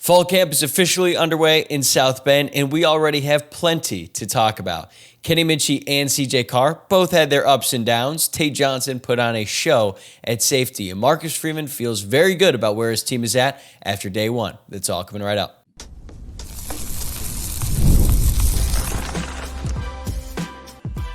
Fall camp is officially underway in South Bend, and we already have plenty to talk about. Kenny Minchey and CJ Carr both had their ups and downs. Tate Johnson put on a show at safety, and Marcus Freeman feels very good about where his team is at after day one. That's all coming right up.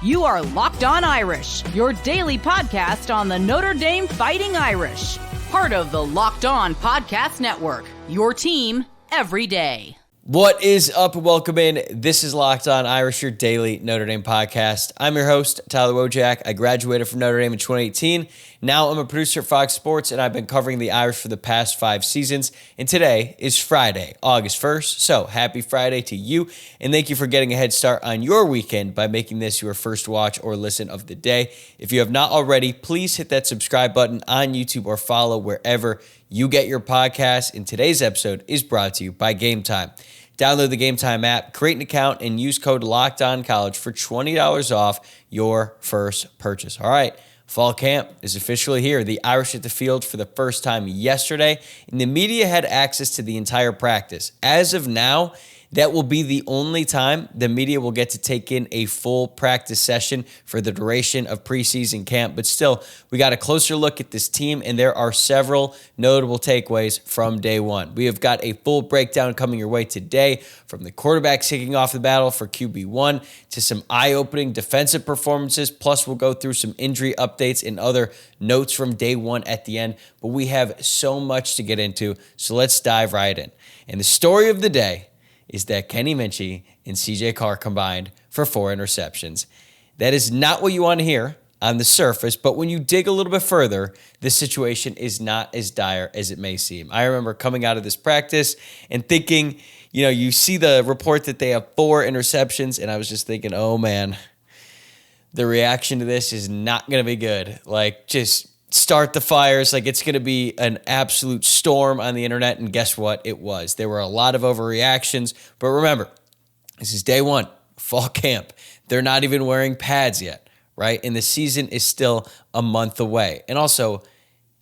You are Locked On Irish, your daily podcast on the Notre Dame Fighting Irish. Part of the Locked On Podcast Network, your team every day. What is up? Welcome in. This is Locked On Irish, your daily Notre Dame podcast. I'm your host, Tyler Wojciak. I graduated from Notre Dame in 2018. Now I'm a producer at Fox Sports, and I've been covering the Irish for the past 5 seasons. And today is Friday, August 1st. So happy Friday to you, and thank you for getting a head start on your weekend by making this your first watch or listen of the day. If you have not already, please hit that subscribe button on YouTube or follow wherever you get your podcasts. And today's episode is brought to you by Gametime. Download the Gametime app, create an account, and use code LOCKEDONCollege for $20 off your first purchase. All right, fall camp is officially here. The Irish hit the field for the first time yesterday, and the media had access to the entire practice. As of now, that will be the only time the media will get to take in a full practice session for the duration of preseason camp. But still, we got a closer look at this team, and there are several notable takeaways from day one. We have got a full breakdown coming your way today, from the quarterbacks kicking off the battle for QB1 to some eye-opening defensive performances. Plus, we'll go through some injury updates and other notes from day one at the end. But we have so much to get into, so let's dive right in. And the story of the day is that Kenny Minchey and CJ Carr combined for 4 interceptions. That is not what you want to hear on the surface, but when you dig a little bit further, the situation is not as dire as it may seem. I remember coming out of this practice and thinking, you see the report that they have 4 interceptions, and I was just thinking, oh man, the reaction to this is not going to be good. Just start the fires. It's going to be an absolute storm on the internet. And guess what? It was. There were a lot of overreactions. But remember, this is day one, fall camp. They're not even wearing pads yet, right? And the season is still a month away. And also,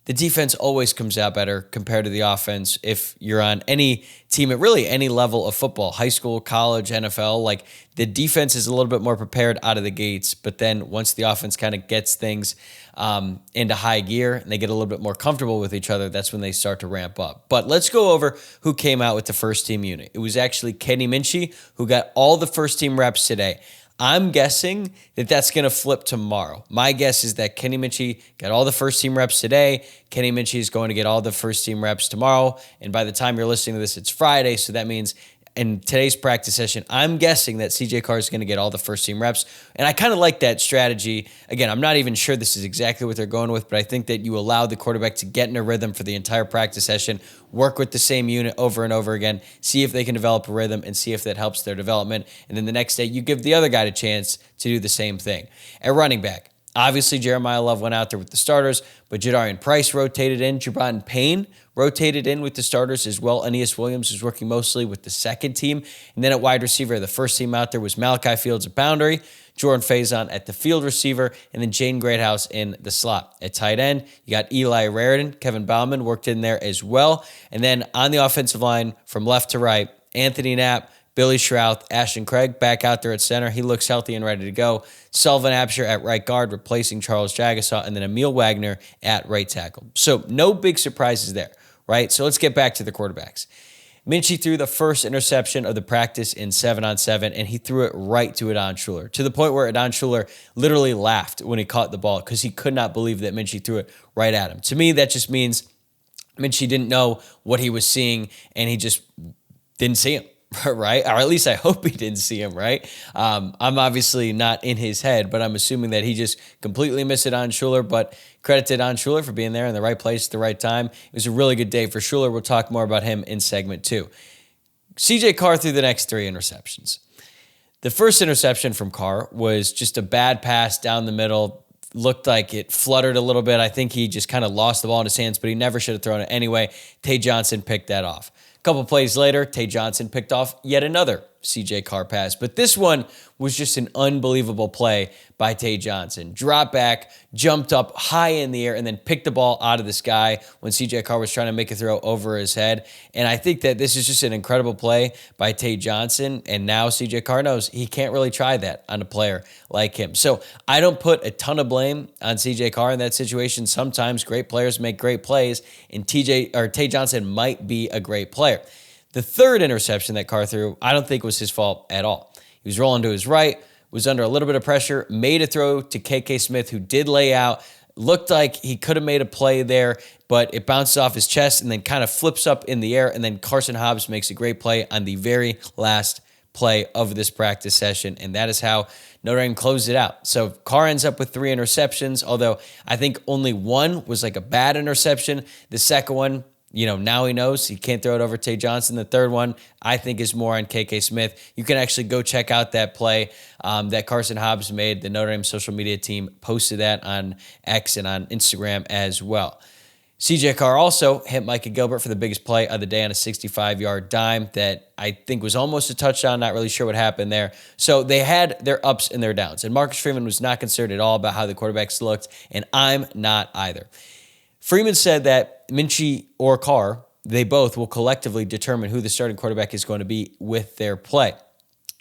the defense always comes out better compared to the offense if you're on any team at really any level of football, high school, college, NFL. The defense is a little bit more prepared out of the gates, but then once the offense kind of gets things into high gear and they get a little bit more comfortable with each other, that's when they start to ramp up. But let's go over who came out with the first team unit. It was actually Kenny Minchey who got all the first team reps today. I'm guessing that that's going to flip tomorrow. My guess is that Kenny Minchey got all the first team reps today. Kenny Minchey is going to get all the first team reps tomorrow. And by the time you're listening to this, it's Friday. So that means in today's practice session, I'm guessing that CJ Carr is going to get all the first team reps. And I kind of like that strategy. Again, I'm not even sure this is exactly what they're going with, but I think that you allow the quarterback to get in a rhythm for the entire practice session, work with the same unit over and over again, see if they can develop a rhythm and see if that helps their development. And then the next day, you give the other guy a chance to do the same thing. At running back, obviously Jeremiah Love went out there with the starters, but Jadarian Price rotated in. Jabron Payne rotated in with the starters as well. Aeneas Williams was working mostly with the second team. And then at wide receiver, the first team out there was Malachi Fields at boundary, Jordan Faison at the field receiver, and then Jaden Greathouse in the slot. At tight end, you got Eli Raridan. Kevin Bauman worked in there as well. And then on the offensive line, from left to right, Anthony Knapp, Billy Shrouth, Ashton Craig back out there at center. He looks healthy and ready to go. Sullivan Absher at right guard, replacing Charles Jagasaw, and then Emil Wagner at right tackle. So no big surprises there, right? So let's get back to the quarterbacks. Minchey threw the first interception of the practice in 7-on-7, and he threw it right to Adon Schuler, to the point where Adon Schuler literally laughed when he caught the ball because he could not believe that Minchey threw it right at him. To me, that just means Minchey didn't know what he was seeing, and he just didn't see him. Right? Or at least I hope he didn't see him, right? I'm obviously not in his head, but I'm assuming that he just completely missed it on Schuler, but credit to Don Schuler for being there in the right place at the right time. It was a really good day for Schuler. We'll talk more about him in segment 2. CJ Carr threw the next 3 interceptions. The first interception from Carr was just a bad pass down the middle. Looked like it fluttered a little bit. I think he just kind of lost the ball in his hands, but he never should have thrown it anyway. Tate Johnson picked that off. A couple plays later, Tate Johnson picked off yet another CJ Carr pass. But this one was just an unbelievable play by Tay Johnson. Drop back, jumped up high in the air, and then picked the ball out of the sky when CJ Carr was trying to make a throw over his head. And I think that this is just an incredible play by Tay Johnson. And now CJ Carr knows he can't really try that on a player like him. So I don't put a ton of blame on CJ Carr in that situation. Sometimes great players make great plays, and Tay Johnson might be a great player. The third interception that Carr threw, I don't think was his fault at all. He was rolling to his right, was under a little bit of pressure, made a throw to KK Smith, who did lay out. Looked like he could have made a play there, but it bounced off his chest and then kind of flips up in the air, and then Carson Hobbs makes a great play on the very last play of this practice session, and that is how Notre Dame closed it out. So Carr ends up with 3 interceptions, although I think only one was like a bad interception. The second one, now he knows he can't throw it over Tay Johnson. The third one, I think, is more on KK Smith. You can actually go check out that play that Carson Hobbs made. The Notre Dame social media team posted that on X and on Instagram as well. CJ Carr also hit Micah Gilbert for the biggest play of the day on a 65-yard dime that I think was almost a touchdown. Not really sure what happened there. So they had their ups and their downs. And Marcus Freeman was not concerned at all about how the quarterbacks looked, and I'm not either. Freeman said that Minchey or Carr, they both will collectively determine who the starting quarterback is going to be with their play.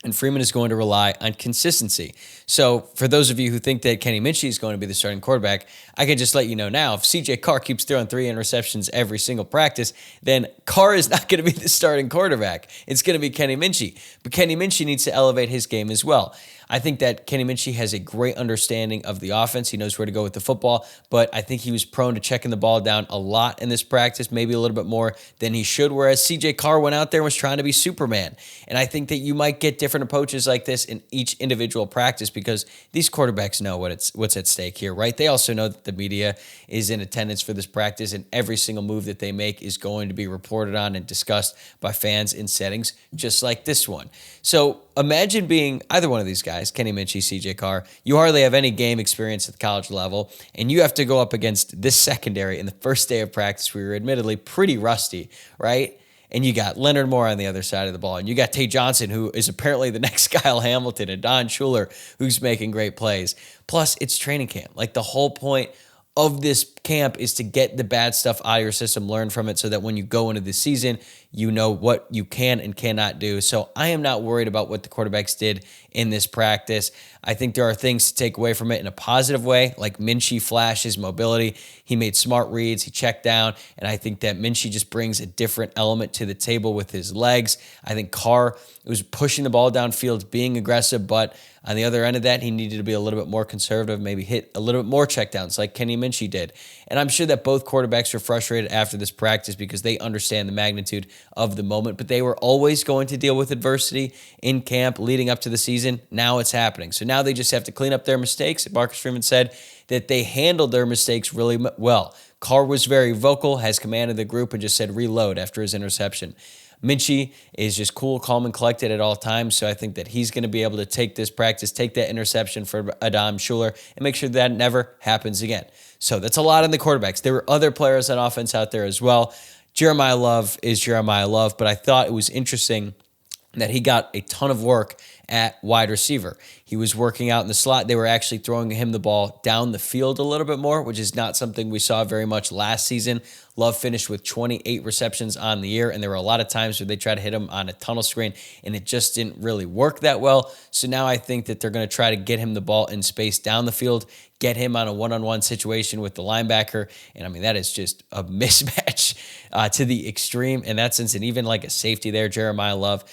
And Freeman is going to rely on consistency. So for those of you who think that Kenny Minchey is going to be the starting quarterback, I can just let you know now, if CJ Carr keeps throwing 3 interceptions every single practice, then Carr is not going to be the starting quarterback. It's going to be Kenny Minchey. But Kenny Minchey needs to elevate his game as well. I think that Kenny Minchey has a great understanding of the offense. He knows where to go with the football, but I think he was prone to checking the ball down a lot in this practice, maybe a little bit more than he should, whereas CJ Carr went out there and was trying to be Superman. And I think that you might get different approaches like this in each individual practice because these quarterbacks know what's at stake here, right? They also know that the media is in attendance for this practice, and every single move that they make is going to be reported on and discussed by fans in settings just like this one. So imagine being either one of these guys, Kenny Minchey, CJ Carr. You hardly have any game experience at the college level, and you have to go up against this secondary in the first day of practice. We were admittedly pretty rusty, right? And you got Leonard Moore on the other side of the ball, and you got Tay Johnson, who is apparently the next Kyle Hamilton, and Don Schuler, who's making great plays. Plus, it's training camp. Like, the whole point of this camp is to get the bad stuff out of your system, learn from it so that when you go into the season, you know what you can and cannot do. So I am not worried about what the quarterbacks did in this practice. I think there are things to take away from it in a positive way, like Minchey flashed his mobility. He made smart reads. He checked down. And I think that Minchey just brings a different element to the table with his legs. I think Carr was pushing the ball downfield, being aggressive, but on the other end of that, he needed to be a little bit more conservative, maybe hit a little bit more checkdowns like Kenny Minchey did. And I'm sure that both quarterbacks were frustrated after this practice because they understand the magnitude of the moment, but they were always going to deal with adversity in camp leading up to the season. Now it's happening. So now they just have to clean up their mistakes. Marcus Freeman said that they handled their mistakes really well. Carr was very vocal, has commanded the group, and just said reload after his interception. Minchey is just cool, calm, and collected at all times, so I think that he's going to be able to take this practice, take that interception for Adam Schuler, and make sure that never happens again. So that's a lot on the quarterbacks. There were other players on offense out there as well. Jeremiah Love is Jeremiah Love, but I thought it was interesting that he got a ton of work at wide receiver. He was working out in the slot. They were actually throwing him the ball down the field a little bit more, which is not something we saw very much last season. Love finished with 28 receptions on the year, and there were a lot of times where they tried to hit him on a tunnel screen, and it just didn't really work that well. So now I think that they're going to try to get him the ball in space down the field, get him on a one-on-one situation with the linebacker, and I mean, that is just a mismatch to the extreme in that sense, and even like a safety there, Jeremiah Love,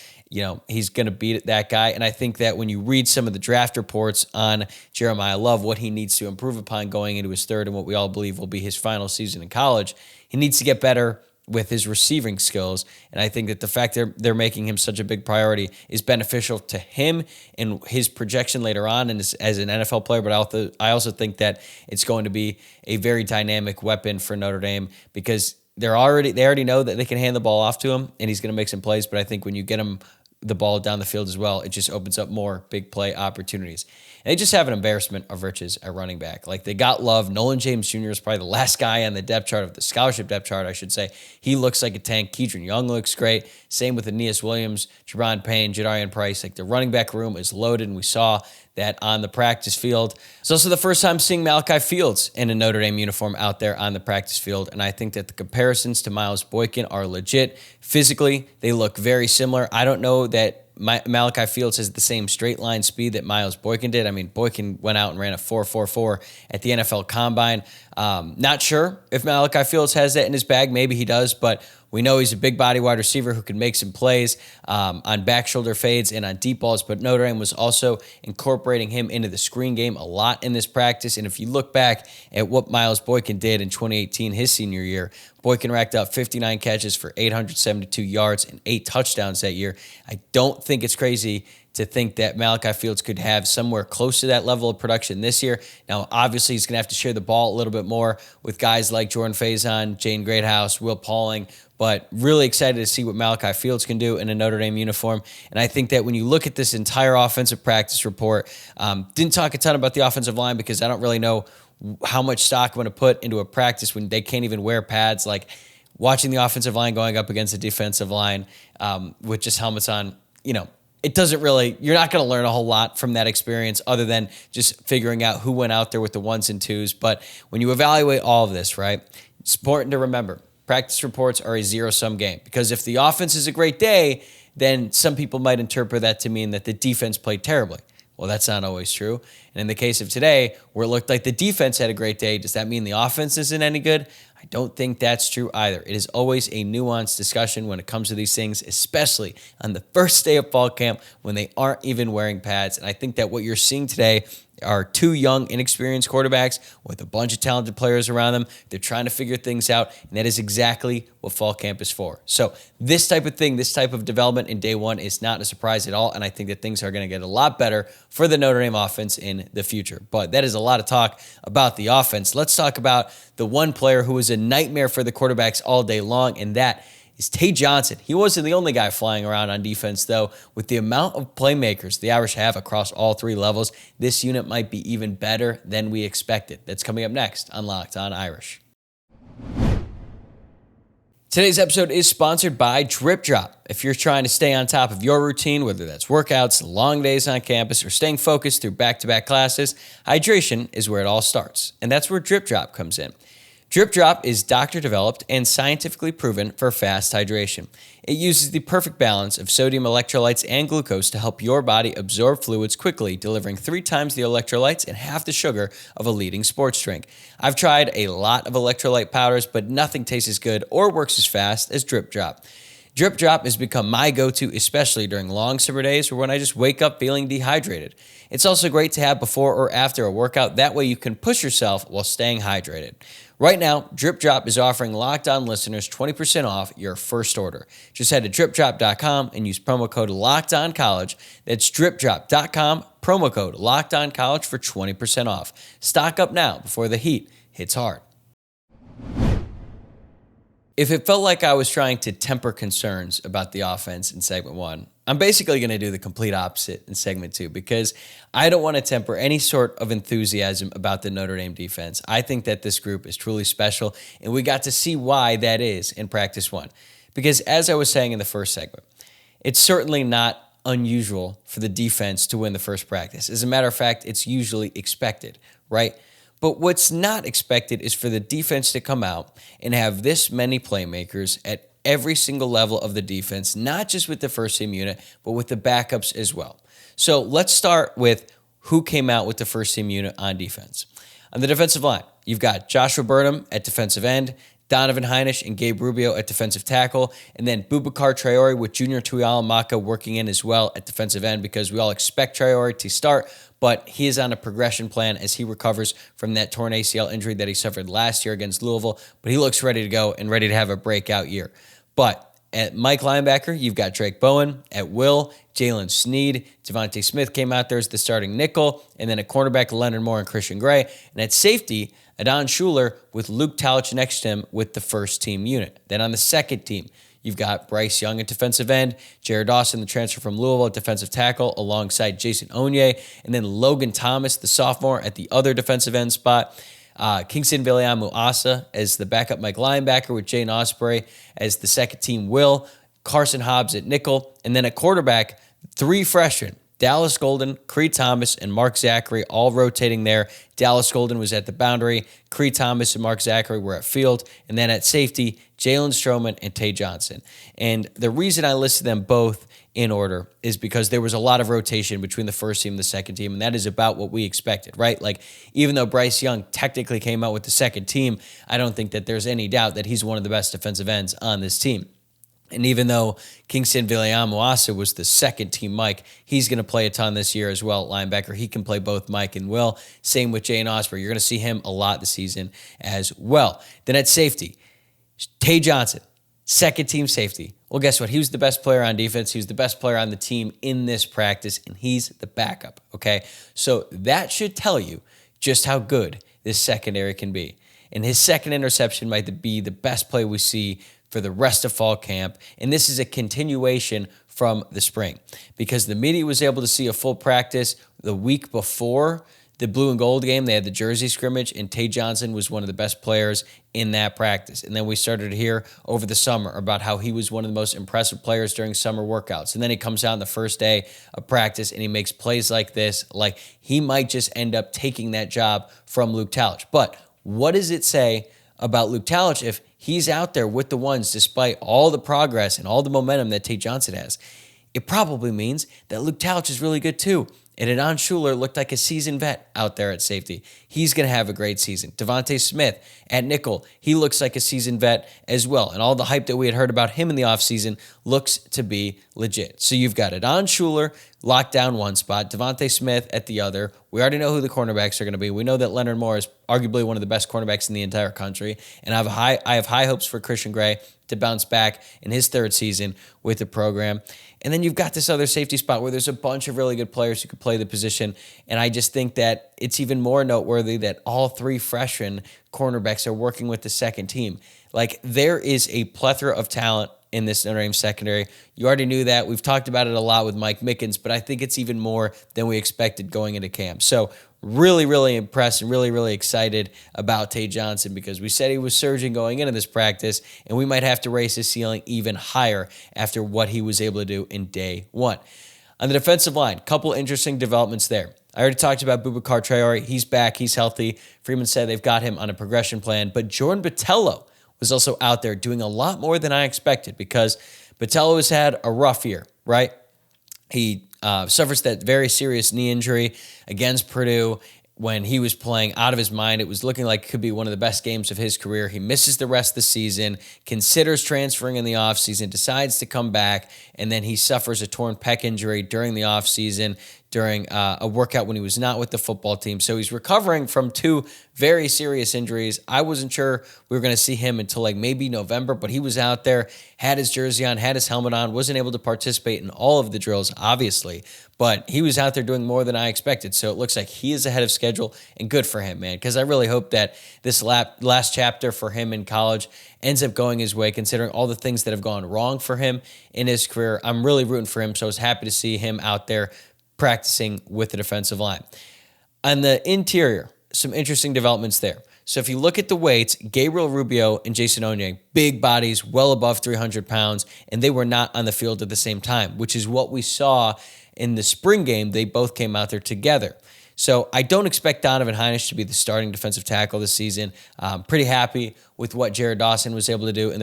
he's going to beat that guy. And I think that when you read some of the draft reports on Jeremiah Love, what he needs to improve upon going into his third and what we all believe will be his final season in college, he needs to get better with his receiving skills. And I think that the fact they're making him such a big priority is beneficial to him and his projection later on and as an NFL player. But I also think that it's going to be a very dynamic weapon for Notre Dame because they already know that they can hand the ball off to him and he's going to make some plays. But I think when you get him the ball down the field as well, it just opens up more big play opportunities. And they just have an embarrassment of riches at running back. Like, they got love. Nolan James Jr. is probably the last guy on the depth chart, of the scholarship depth chart, I should say. He looks like a tank. Keydron Young looks great. Same with Aeneas Williams, Jerron Payne, Jadarian Price. Like, the running back room is loaded, and we saw that on the practice field. It's also the first time seeing Malachi Fields in a Notre Dame uniform out there on the practice field, and I think that the comparisons to Miles Boykin are legit. Physically, they look very similar. I don't know that Malachi Fields has the same straight line speed that Miles Boykin did. I mean, Boykin went out and ran a 4.44 at the NFL Combine. Not sure if Malachi Fields has that in his bag. Maybe he does, but we know he's a big body wide receiver who can make some plays on back shoulder fades and on deep balls, but Notre Dame was also incorporating him into the screen game a lot in this practice. And if you look back at what Miles Boykin did in 2018, his senior year, Boykin racked up 59 catches for 872 yards and 8 touchdowns that year. I don't think it's crazy to think that Malachi Fields could have somewhere close to that level of production this year. Now, obviously, he's going to have to share the ball a little bit more with guys like Jordan Faison, Jane Greathouse, Will Pauling, but really excited to see what Malachi Fields can do in a Notre Dame uniform. And I think that when you look at this entire offensive practice report, didn't talk a ton about the offensive line because I don't really know how much stock I'm going to put into a practice when they can't even wear pads. Like, watching the offensive line going up against the defensive line with just helmets on, it doesn't really, you're not going to learn a whole lot from that experience other than just figuring out who went out there with the ones and twos. But when you evaluate all of this, right, it's important to remember practice reports are a zero-sum game, because if the offense is a great day, then some people might interpret that to mean that the defense played terribly. Well, that's not always true. And in the case of today, where it looked like the defense had a great day, does that mean the offense isn't any good? I don't think that's true either. It is always a nuanced discussion when it comes to these things, especially on the first day of fall camp when they aren't even wearing pads. And I think that what you're seeing today are two young, inexperienced quarterbacks with a bunch of talented players around them. They're trying to figure things out, and that is exactly what fall camp is for. So this type of thing, this type of development in day one is not a surprise at all, and I think that things are going to get a lot better for the Notre Dame offense in the future. But that is a lot of talk about the offense. Let's talk about the one player who was a nightmare for the quarterbacks all day long, and that is Tay Johnson. He wasn't the only guy flying around on defense, though. With the amount of playmakers the Irish have across all three levels, this unit might be even better than we expected. That's coming up next on Locked On Irish. Today's episode is sponsored by DripDrop. If you're trying to stay on top of your routine, whether that's workouts, long days on campus, or staying focused through back-to-back classes, hydration is where it all starts. And that's where DripDrop comes in. DripDrop is doctor-developed and scientifically proven for fast hydration. It uses the perfect balance of sodium electrolytes and glucose to help your body absorb fluids quickly, delivering 3 times the electrolytes and half the sugar of a leading sports drink. I've tried a lot of electrolyte powders, but nothing tastes as good or works as fast as DripDrop. DripDrop has become my go-to, especially during long summer days or when I just wake up feeling dehydrated. It's also great to have before or after a workout. That way you can push yourself while staying hydrated. Right now, DripDrop is offering Locked On listeners 20% off your first order. Just head to DripDrop.com and use promo code LOCKEDONCollege. That's DripDrop.com, promo code LOCKEDONCollege for 20% off. Stock up now before the heat hits hard. If it felt like I was trying to temper concerns about the offense in segment 1, I'm basically going to do the complete opposite in segment 2 because I don't want to temper any sort of enthusiasm about the Notre Dame defense. I think that this group is truly special, and we got to see why that is in practice 1. Because as I was saying in the first segment, it's certainly not unusual for the defense to win the first practice. As a matter of fact, it's usually expected, right? But what's not expected is for the defense to come out and have this many playmakers at every single level of the defense, not just with the first team unit, but with the backups as well. So let's start with who came out with the first team unit on defense. On the defensive line, you've got Joshua Burnham at defensive end, Donovan Heinisch and Gabe Rubio at defensive tackle, and then Boubacar Traore with Junior Tuihalamaka working in as well at defensive end because we all expect Traore to start, but he is on a progression plan as he recovers from that torn ACL injury that he suffered last year against Louisville, but he looks ready to go and ready to have a breakout year. But at Mike linebacker, you've got Drake Bowen. At will, Jalen Sneed. Devontae Smith came out there as the starting nickel, and then at cornerback, Leonard Moore and Christian Gray. And at safety, Adon Schuler with Luke Talich next to him with the first team unit. Then on the second team, You've got Bryce Young at defensive end, Jared Dawson, the transfer from Louisville, at defensive tackle, alongside Jason Onye, and then Logan Thomas, the sophomore, at the other defensive end spot. Kingston Viliamu-Asa as the backup Mike linebacker, with Jane Osprey as the second team will, Carson Hobbs at nickel, and then at quarterback, 3 freshmen, Dallas Golden, Creed Thomas, and Mark Zachary, all rotating there. Dallas Golden was at the boundary. Creed Thomas and Mark Zachary were at field. And then at safety, Jalen Stroman and Tay Johnson. And the reason I listed them both in order is because there was a lot of rotation between the first team and the second team, and that is about what we expected, right? Like, even though Bryce Young technically came out with the second team, I don't think that there's any doubt that he's one of the best defensive ends on this team. And even though Kingston Viliamu-Asa was the second team Mike, he's going to play a ton this year as well at linebacker. He can play both Mike and Will. Same with Jane Osprey. You're going to see him a lot this season as well. Then at safety, Tay Johnson, second team safety. Well, guess what? He was the best player on defense. He was the best player on the team in this practice, and he's the backup, okay? So that should tell you just how good this secondary can be. And his second interception might be the best play we see for the rest of fall camp. And this is a continuation from the spring, because the media was able to see a full practice the week before the blue and gold game. They had the jersey scrimmage, and Tay Johnson was one of the best players in that practice. And then we started to hear over the summer about how he was one of the most impressive players during summer workouts. And then he comes out on the first day of practice and he makes plays like this. Like, he might just end up taking that job from Luke Talich. But what does it say about Luke Talich if he's out there with the ones despite all the progress and all the momentum that Tay Johnson has? It probably means that Luke Talich is really good too. And Adon Schuler looked like a seasoned vet out there at safety. He's going to have a great season. Devontae Smith at nickel, he looks like a seasoned vet as well. And all the hype that we had heard about him in the offseason looks to be legit. So you've got Adon Schuler locked down one spot, Devontae Smith at the other. We already know who the cornerbacks are going to be. We know that Leonard Moore is arguably one of the best cornerbacks in the entire country. And I have high hopes for Christian Gray to bounce back in his third season with the program. And then you've got this other safety spot where there's a bunch of really good players who could play the position. And I just think that it's even more noteworthy that all 3 freshman cornerbacks are working with the second team. Like, there is a plethora of talent in this Notre Dame secondary. You already knew that. We've talked about it a lot with Mike Mickens, but I think it's even more than we expected going into camp. So really, really impressed and really, really excited about Tay Johnson, because we said he was surging going into this practice, and we might have to raise his ceiling even higher after what he was able to do in day one. On the defensive line, couple interesting developments there. I already talked about Boubacar Traore. He's back. He's healthy. Freeman said they've got him on a progression plan, but Jordan Botelho was also out there doing a lot more than I expected, because Botelho has had a rough year, right? He suffers that very serious knee injury against Purdue when he was playing out of his mind. It was looking like it could be one of the best games of his career. He misses the rest of the season, considers transferring in the offseason, decides to come back, and then he suffers a torn pec injury during the offseason, during a workout when he was not with the football team. So he's recovering from 2 very serious injuries. I wasn't sure we were going to see him until like maybe November, but he was out there, had his jersey on, had his helmet on, wasn't able to participate in all of the drills, obviously, but he was out there doing more than I expected. So it looks like he is ahead of schedule, and good for him, man, because I really hope that this last chapter for him in college ends up going his way, considering all the things that have gone wrong for him in his career. I'm really rooting for him, so I was happy to see him out there practicing with the defensive line. On the interior, some interesting developments there. So if you look at the weights, Gabriel Rubio and Jason Onye, big bodies, well above 300 pounds, and they were not on the field at the same time, which is what we saw in the spring game. They both came out there together. So I don't expect Donovan Heinisch to be the starting defensive tackle this season. I'm pretty happy with what Jared Dawson was able to do in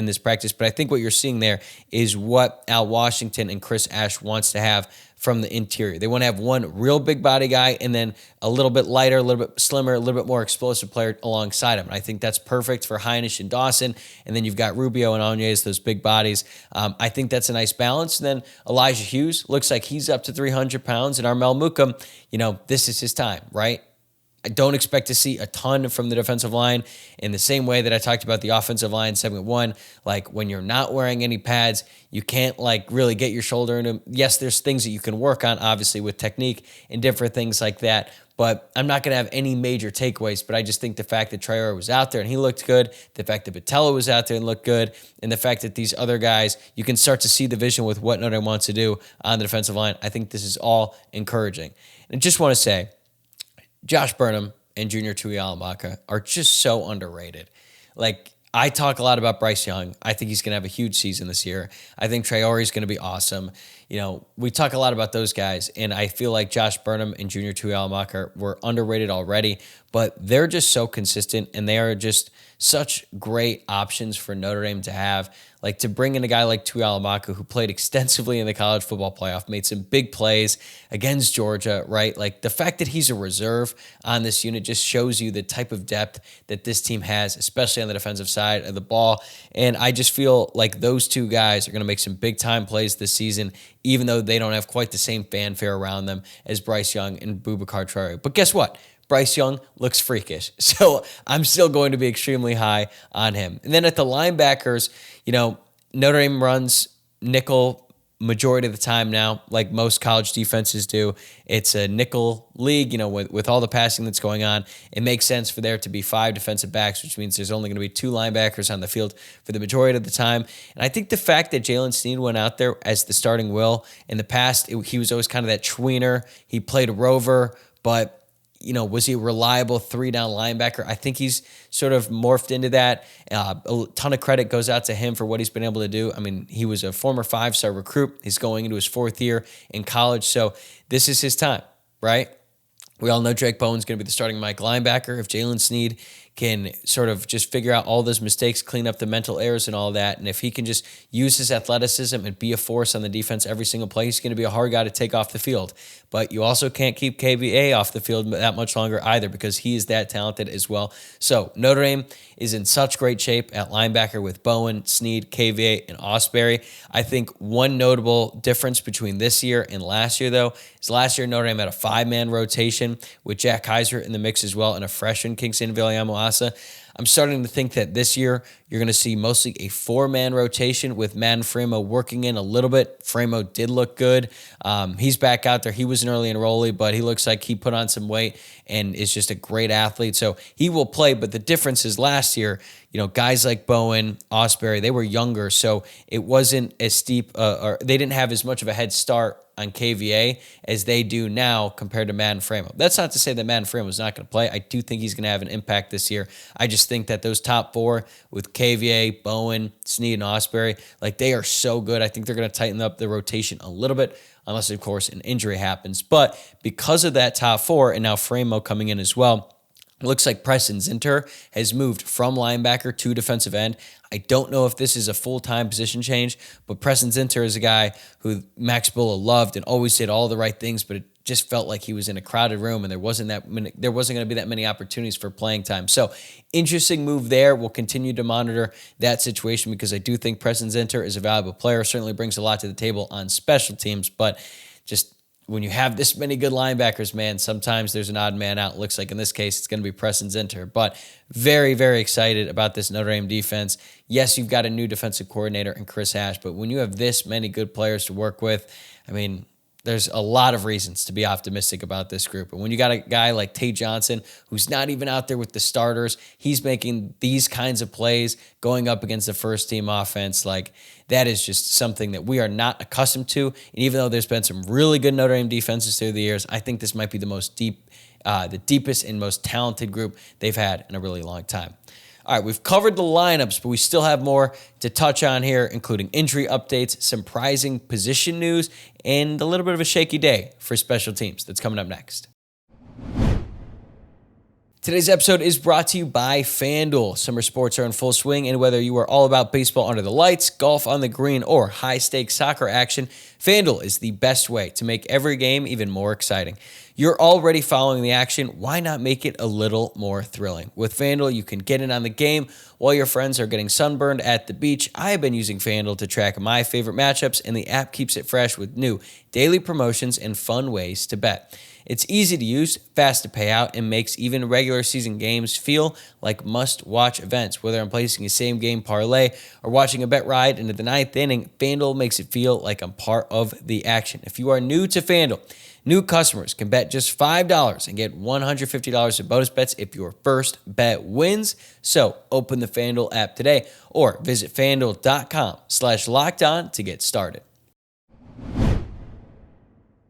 this practice, but I think what you're seeing there is what Al Washington and Chris Ash wants to have from the interior. They want to have one real big body guy and then a little bit lighter, a little bit slimmer, a little bit more explosive player alongside him. And I think that's perfect for Heinisch and Dawson. And then you've got Rubio and Onye as those big bodies. I think that's a nice balance. And then Elijah Hughes looks like he's up to 300 pounds. And Armel Mukam, this is his time, right? I don't expect to see a ton from the defensive line in the same way that I talked about the offensive line segment 1. Like, when you're not wearing any pads, you can't really get your shoulder into them. Yes, there's things that you can work on, obviously, with technique and different things like that. but I'm not going to have any major takeaways. But I just think the fact that Traore was out there and he looked good, the fact that Botello was out there and looked good, and the fact that these other guys, you can start to see the vision with what Notre Dame wants to do on the defensive line. I think this is all encouraging. And I just want to say, Josh Burnham and Junior Tuihalamaka are just so underrated. Like, I talk a lot about Bryce Young. I think he's going to have a huge season this year. I think Traore is going to be awesome. You know, we talk a lot about those guys, and I feel like Josh Burnham and Junior Tuihalamaka were underrated already, but they're just so consistent, and they are just such great options for Notre Dame to have. Like, to bring in a guy like Tuihalamaka, who played extensively in the college football playoff, made some big plays against Georgia, right? Like, the fact that he's a reserve on this unit just shows you the type of depth that this team has, especially on the defensive side of the ball. And I just feel like those two guys are going to make some big-time plays this season, even though they don't have quite the same fanfare around them as Bryce Young and Boubacar Traore. But guess what? Bryce Young looks freakish. So I'm still going to be extremely high on him. And then at the linebackers, you know, Notre Dame runs nickel majority of the time now, like most college defenses do. It's a nickel league, you know, with all the passing that's going on. It makes sense for there to be 5 defensive backs, which means there's only going to be 2 linebackers on the field for the majority of the time. And I think the fact that Jalen Sneed went out there as the starting will in the past, he was always kind of that tweener. He played rover, but you know, was he a reliable 3-down linebacker? I think he's sort of morphed into that. A ton of credit goes out to him for what he's been able to do. I mean, he was a former 5-star recruit. He's going into his 4th year in college. So this is his time, right? We all know Drake Bowen's going to be the starting Mike linebacker. If Jalen Sneed can sort of just figure out all those mistakes, clean up the mental errors and all that, and if he can just use his athleticism and be a force on the defense every single play, he's going to be a hard guy to take off the field. But you also can't keep KVA off the field that much longer either, because he is that talented as well. So Notre Dame is in such great shape at linebacker with Bowen, Sneed, KVA, and Ausberry. I think one notable difference between this year and last year, though, is last year Notre Dame had a 5-man rotation with Jack Kaiser in the mix as well, and a freshman, Kingston Viliamo-Asa. I'm starting to think that this year you're going to see mostly a 4-man rotation with Matt Fremo working in a little bit. Fremo did look good. He's back out there. He was an early enrollee, but he looks like he put on some weight and is just a great athlete. So he will play, but the difference is last year, you know, guys like Bowen, Ausberry, they were younger, so it wasn't as steep, or they didn't have as much of a head start on KVA as they do now compared to Matt Fremo. That's not to say that Matt Fremo is not going to play. I do think he's going to have an impact this year. I just think that those top 4 with KVA, Bowen, Sneed, and Ausberry, like, they are so good. I think they're going to tighten up the rotation a little bit, unless, of course, an injury happens. But because of that top 4, and now Fremo coming in as well, it looks like Preston Zinter has moved from linebacker to defensive end. I don't know if this is a full-time position change, but Preston Zinter is a guy who Max Bulla loved and always did all the right things, but it just felt like he was in a crowded room and there wasn't going to be that many opportunities for playing time. So interesting move there. We'll continue to monitor that situation because I do think Preston Zinter is a valuable player, certainly brings a lot to the table on special teams, but just when you have this many good linebackers, man, sometimes there's an odd man out. It looks like in this case, it's going to be Preston Zinter. But very, very excited about this Notre Dame defense. Yes, you've got a new defensive coordinator in Chris Ash, but when you have this many good players to work with, I mean, there's a lot of reasons to be optimistic about this group. And when you got a guy like Tate Johnson, who's not even out there with the starters, he's making these kinds of plays going up against the first-team offense, like, that is just something that we are not accustomed to. And even though there's been some really good Notre Dame defenses through the years, I think this might be the deepest and most talented group they've had in a really long time. All right, we've covered the lineups, but we still have more to touch on here, including injury updates, surprising position news, and a little bit of a shaky day for special teams. That's coming up next. Today's episode is brought to you by FanDuel. Summer sports are in full swing, and whether you are all about baseball under the lights, golf on the green, or high-stakes soccer action, FanDuel is the best way to make every game even more exciting. You're already following the action. Why not make it a little more thrilling? With FanDuel, you can get in on the game while your friends are getting sunburned at the beach. I have been using FanDuel to track my favorite matchups, and the app keeps it fresh with new daily promotions and fun ways to bet. It's easy to use, fast to pay out, and makes even regular season games feel like must-watch events. Whether I'm placing a same-game parlay or watching a bet ride into the ninth inning, FanDuel makes it feel like I'm part of the action. If you are new to FanDuel, New customers can bet just $5 and get $150 in bonus bets if your first bet wins. So open the FanDuel app today or visit FanDuel.com/lockedon to get started.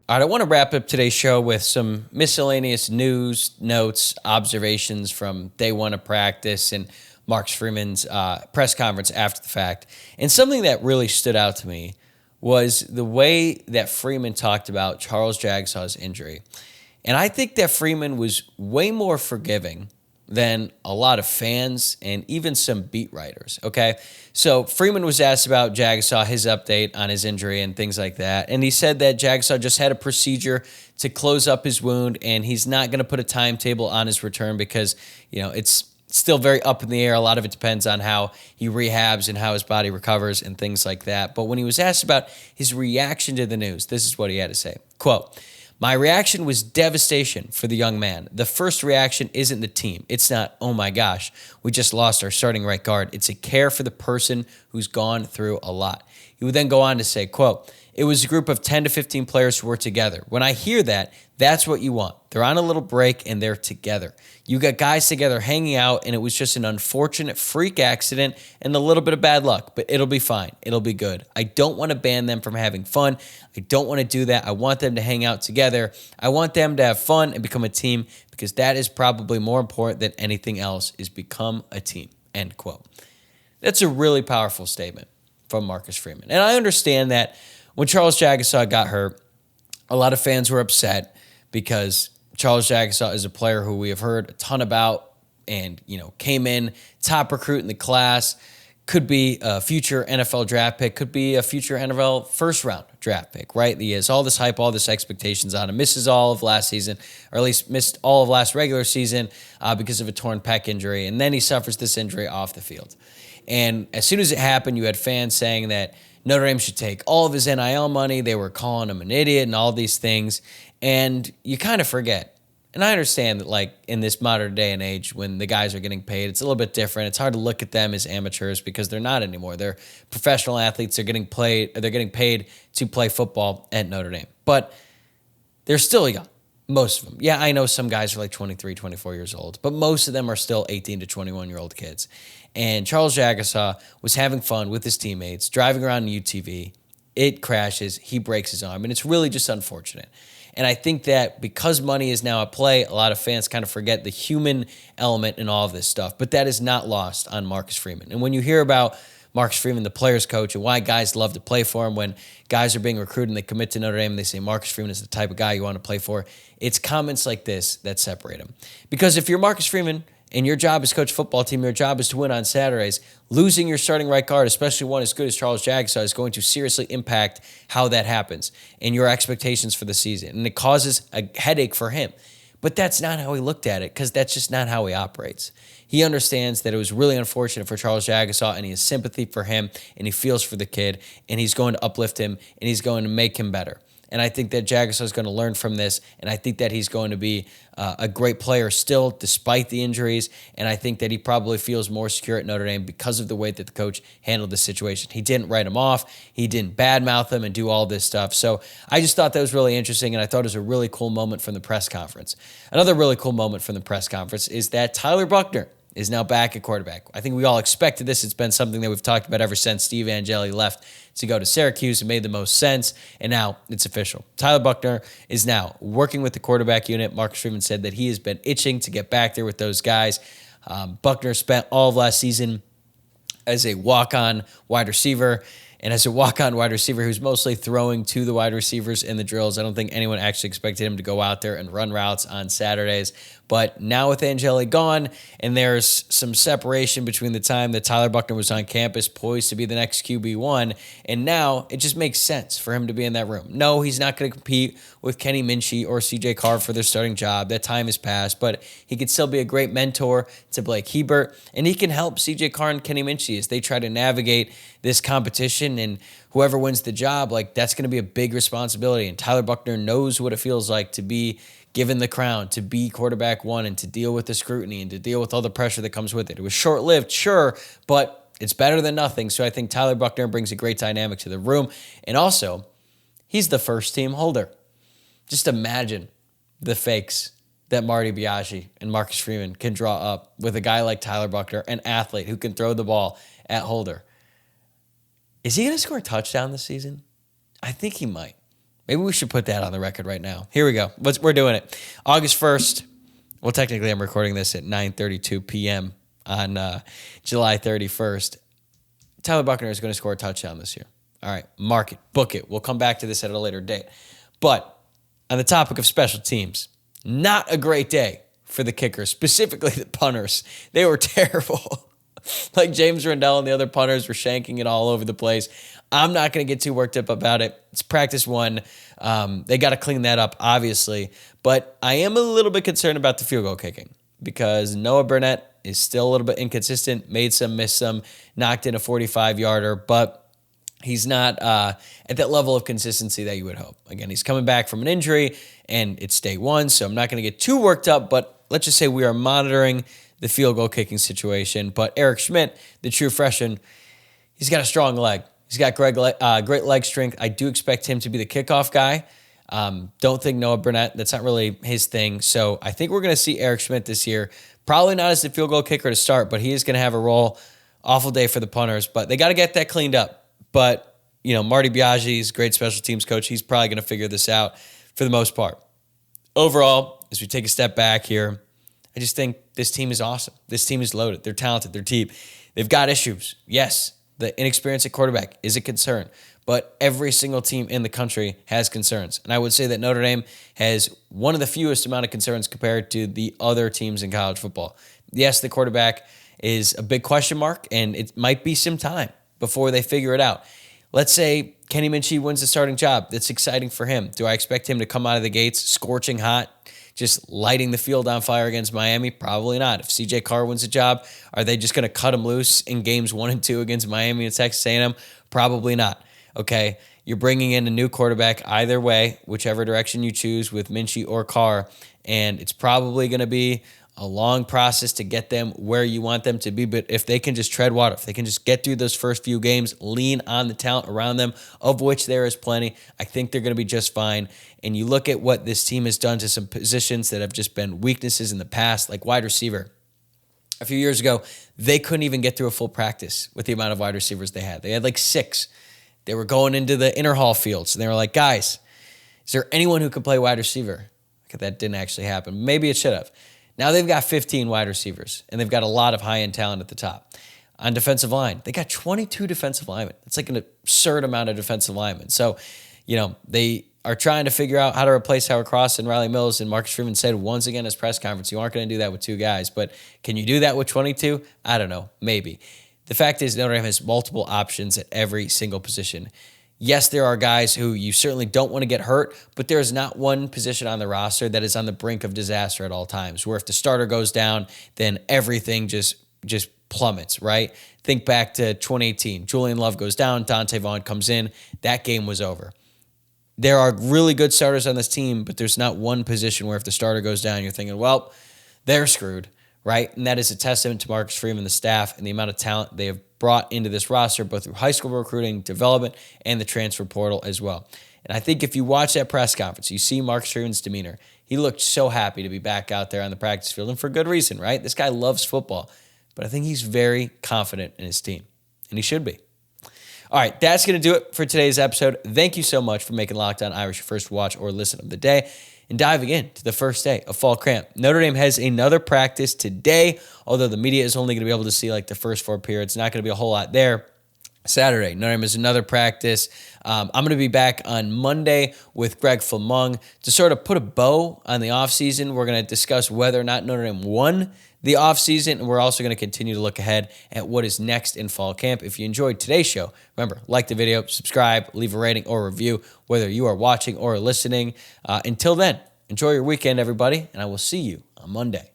All right, I want to wrap up today's show with some miscellaneous news, notes, observations from day one of practice and Marcus Freeman's press conference after the fact. And something that really stood out to me was the way that Freeman talked about Charles Jagsaw's injury. And I think that Freeman was way more forgiving than a lot of fans and even some beat writers, okay? So Freeman was asked about Jagasaw, his update on his injury and things like that, and he said that Jagasaw just had a procedure to close up his wound, and he's not going to put a timetable on his return because, it's still very up in the air. A lot of it depends on how he rehabs and how his body recovers and things like that. But when he was asked about his reaction to the news, this is what he had to say. Quote, "My reaction was devastation for the young man. The first reaction isn't the team. It's not, oh my gosh, we just lost our starting right guard. It's a care for the person who's gone through a lot." He would then go on to say, quote, "It was a group of 10 to 15 players who were together. When I hear that, that's what you want. They're on a little break and they're together. You got guys together hanging out, and it was just an unfortunate freak accident and a little bit of bad luck, but it'll be fine. It'll be good. I don't want to ban them from having fun. I don't want to do that. I want them to hang out together. I want them to have fun and become a team because that is probably more important than anything else is become a team." End quote. That's a really powerful statement from Marcus Freeman. And I understand that when Charles Jagasaw got hurt, a lot of fans were upset because Charles Jagasaw is a player who we have heard a ton about and, came in top recruit in the class, could be a future NFL draft pick, could be a future NFL first-round draft pick, right? He has all this hype, all this expectations on him, misses all of last season, or at least missed all of last regular season because of a torn pec injury, and then he suffers this injury off the field. And as soon as it happened, you had fans saying that Notre Dame should take all of his NIL money. They were calling him an idiot and all these things. And you kind of forget. And I understand that, in this modern day and age, when the guys are getting paid, it's a little bit different. It's hard to look at them as amateurs because they're not anymore. They're professional athletes. They're getting paid to play football at Notre Dame. But they're still young, most of them. Yeah, I know some guys are 23, 24 years old, but most of them are still 18 to 21-year-old kids. And Charles Jagasaw was having fun with his teammates, driving around in UTV. It crashes. He breaks his arm, and it's really just unfortunate. And I think that because money is now at play, a lot of fans kind of forget the human element in all of this stuff. But that is not lost on Marcus Freeman. And when you hear about Marcus Freeman, the players coach, and why guys love to play for him, when guys are being recruited and they commit to Notre Dame and they say Marcus Freeman is the type of guy you want to play for, it's comments like this that separate him. Because if you're Marcus Freeman and your job is coach football team, your job is to win on Saturdays, losing your starting right guard, especially one as good as Charles Jagasaw, is going to seriously impact how that happens and your expectations for the season. And it causes a headache for him. But that's not how he looked at it because that's just not how he operates. He understands that it was really unfortunate for Charles Jagasaw, and he has sympathy for him, and he feels for the kid, and he's going to uplift him, and he's going to make him better. And I think that Jagasaw is going to learn from this, and I think that he's going to be a great player still, despite the injuries, and I think that he probably feels more secure at Notre Dame because of the way that the coach handled the situation. He didn't write him off. He didn't badmouth him and do all this stuff. So I just thought that was really interesting, and I thought it was a really cool moment from the press conference. Another really cool moment from the press conference is that Tyler Buchner is now back at quarterback. I think we all expected this. It's been something that we've talked about ever since Steve Angeli left to go to Syracuse. It made the most sense, and now it's official. Tyler Buchner is now working with the quarterback unit. Marcus Freeman said that he has been itching to get back there with those guys. Buchner spent all of last season as a walk-on wide receiver, and as a walk-on wide receiver who's mostly throwing to the wide receivers in the drills. I don't think anyone actually expected him to go out there and run routes on Saturdays. But now with Angeli gone, and there's some separation between the time that Tyler Buchner was on campus, poised to be the next QB1, and now it just makes sense for him to be in that room. No, he's not going to compete with Kenny Minchey or CJ Carr for their starting job. That time has passed, but he could still be a great mentor to Blake Hebert, and he can help CJ Carr and Kenny Minchey as they try to navigate this competition, and whoever wins the job, that's going to be a big responsibility, and Tyler Buchner knows what it feels like to be given the crown, to be quarterback one, and to deal with the scrutiny and to deal with all the pressure that comes with it. It was short-lived, sure, but it's better than nothing. So I think Tyler Buchner brings a great dynamic to the room. And also, he's the first-team holder. Just imagine the fakes that Marty Biaggi and Marcus Freeman can draw up with a guy like Tyler Buckner, an athlete who can throw the ball at Holder. Is he going to score a touchdown this season? I think he might. Maybe we should put that on the record right now. Here we go. We're doing it. August 1st. Well, technically, I'm recording this at 9:32 p.m. on July 31st. Tyler Buckner is going to score a touchdown this year. All right, mark it, book it. We'll come back to this at a later date. But on the topic of special teams, not a great day for the kickers, specifically the punters. They were terrible. Like James Rendell and the other punters were shanking it all over the place. I'm not going to get too worked up about it. It's practice one. They got to clean that up, obviously. But I am a little bit concerned about the field goal kicking because Noah Burnett is still a little bit inconsistent, made some, missed some, knocked in a 45-yarder, but he's not at that level of consistency that you would hope. Again, he's coming back from an injury, and it's day one, so I'm not going to get too worked up, but let's just say we are monitoring the field goal kicking situation. But Eric Schmidt, the true freshman, he's got a strong leg. He's got great leg strength. I do expect him to be the kickoff guy. Don't think Noah Burnett, that's not really his thing. So I think we're going to see Eric Schmidt this year. Probably not as the field goal kicker to start, but he is going to have a role. Awful day for the punters, but they got to get that cleaned up. But, Marty Biaggi is a great special teams coach. He's probably going to figure this out for the most part. Overall, as we take a step back here, I just think this team is awesome. This team is loaded. They're talented. They're deep. They've got issues. Yes, the inexperience at quarterback is a concern, but every single team in the country has concerns. And I would say that Notre Dame has one of the fewest amount of concerns compared to the other teams in college football. Yes, the quarterback is a big question mark, and it might be some time before they figure it out. Let's say Kenny Minchey wins the starting job. That's exciting for him. Do I expect him to come out of the gates scorching hot, just lighting the field on fire against Miami? Probably not. If CJ Carr wins the job, are they just going to cut him loose in games 1 and 2 against Miami and Texas A&M? Probably not. Okay, you're bringing in a new quarterback either way, whichever direction you choose with Minchey or Carr, and it's probably going to be a long process to get them where you want them to be. But if they can just tread water, if they can just get through those first few games, lean on the talent around them, of which there is plenty, I think they're going to be just fine. And you look at what this team has done to some positions that have just been weaknesses in the past, like wide receiver. A few years ago, they couldn't even get through a full practice with the amount of wide receivers they had. They had like 6. They were going into the inner hall fields, and they were like, guys, is there anyone who can play wide receiver? That didn't actually happen. Maybe it should have. Now they've got 15 wide receivers, and they've got a lot of high-end talent at the top. On defensive line, they got 22 defensive linemen. It's like an absurd amount of defensive linemen. So, they are trying to figure out how to replace Howard Cross and Riley Mills, and Marcus Freeman said once again in his press conference, you aren't going to do that with 2 guys, but can you do that with 22? I don't know, maybe. The fact is Notre Dame has multiple options at every single position. Yes, there are guys who you certainly don't want to get hurt, but there is not one position on the roster that is on the brink of disaster at all times, where if the starter goes down, then everything just plummets, right? Think back to 2018. Julian Love goes down, Dante Vaughn comes in. That game was over. There are really good starters on this team, but there's not one position where if the starter goes down, you're thinking, well, they're screwed, right? And that is a testament to Marcus Freeman, the staff, and the amount of talent they have brought into this roster, both through high school recruiting, development, and the transfer portal as well. And I think if you watch that press conference, you see Marcus Freeman's demeanor. He looked so happy to be back out there on the practice field, and for good reason, right? This guy loves football, but I think he's very confident in his team, and he should be. All right, that's going to do it for today's episode. Thank you so much for making Locked On Irish your first watch or listen of the day, and diving into the first day of fall camp. Notre Dame has another practice today, although the media is only going to be able to see like the first 4 periods. Not going to be a whole lot there. Saturday, Notre Dame has another practice. I'm going to be back on Monday with Greg Flamung to sort of put a bow on the offseason. We're going to discuss whether or not Notre Dame won the offseason, and we're also going to continue to look ahead at what is next in fall camp. If you enjoyed today's show, remember, like the video, subscribe, leave a rating or review, whether you are watching or listening. Until then, enjoy your weekend, everybody, and I will see you on Monday.